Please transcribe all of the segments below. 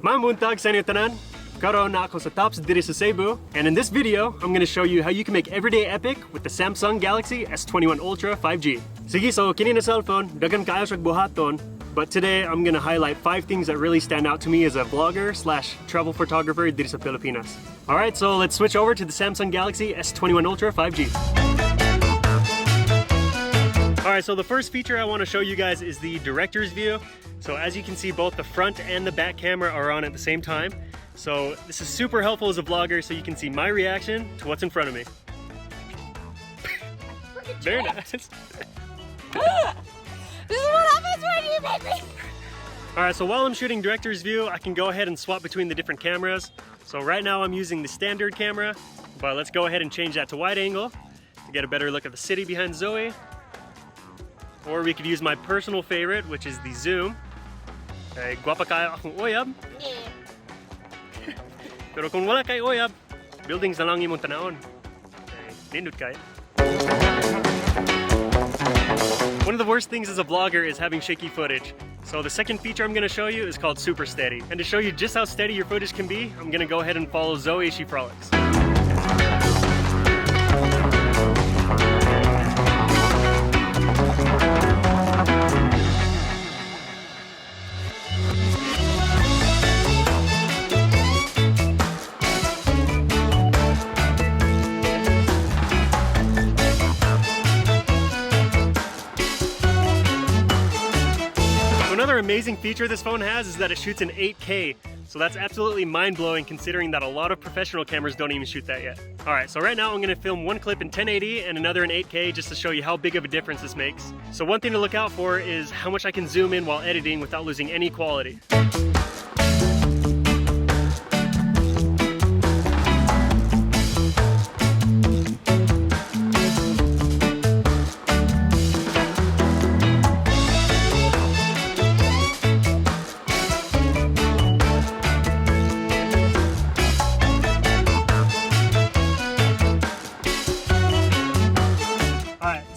Mamuntag sa inyo tanan. Karon na ako sa Tops diri sa Cebu, and in this video, I'm gonna show you how you can make everyday epic with the Samsung Galaxy S21 Ultra 5G. Sige, so kini na cellphone, dagan kaayo siya buhaton, but today I'm gonna highlight 5 things that really stand out to me as a vlogger slash travel photographer diri sa Pilipinas. Alright, so let's switch over to the Samsung Galaxy S21 Ultra 5G. Alright, so the first feature I want to show you guys is the director's view. So as you can see, both the front and the back camera are on at the same time. So this is super helpful as a vlogger, so you can see my reaction to what's in front of me. Very nice. This is what happens when you make me. Alright, so while I'm shooting director's view, I can go ahead and swap between the different cameras. So right now I'm using the standard camera, but let's go ahead and change that to wide angle to get a better look at the city behind Zoe. Or we could use my personal favorite, which is the zoom. Ay, guwapa kayo akong oyab. Yeah. Pero kung wala kayo oyab, buildings na lang imong tanawon. Ay, nindot kayo. One of the worst things as a vlogger is having shaky footage. So the second feature I'm going to show you is called Super Steady. And to show you just how steady your footage can be, I'm going to go ahead and follow Zoe as she frolics. Another amazing feature this phone has is that it shoots in 8K. So that's absolutely mind-blowing considering that a lot of professional cameras don't even shoot that yet. Alright, so right now I'm going to film one clip in 1080 and another in 8K just to show you how big of a difference this makes. So one thing to look out for is how much I can zoom in while editing without losing any quality.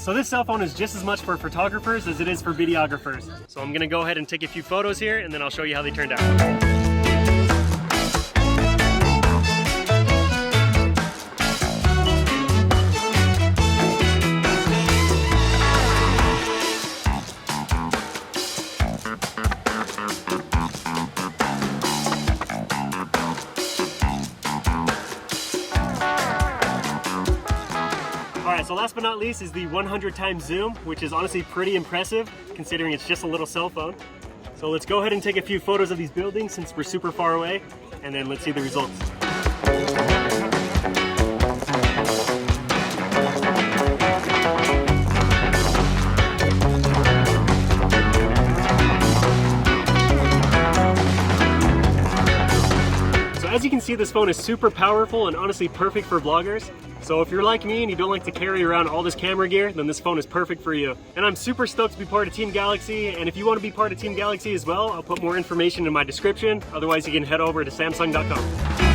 So this cell phone is just as much for photographers as it is for videographers. So I'm gonna go ahead and take a few photos here and then I'll show you how they turned out. Alright, so last but not least is the 100 times zoom, which is honestly pretty impressive considering it's just a little cell phone. So let's go ahead and take a few photos of these buildings since we're super far away, and then let's see the results. So as you can see, this phone is super powerful and honestly perfect for vloggers. So if you're like me and you don't like to carry around all this camera gear, then this phone is perfect for you. And I'm super stoked to be part of Team Galaxy, and if you want to be part of Team Galaxy as well, I'll put more information in my description. Otherwise you can head over to Samsung.com.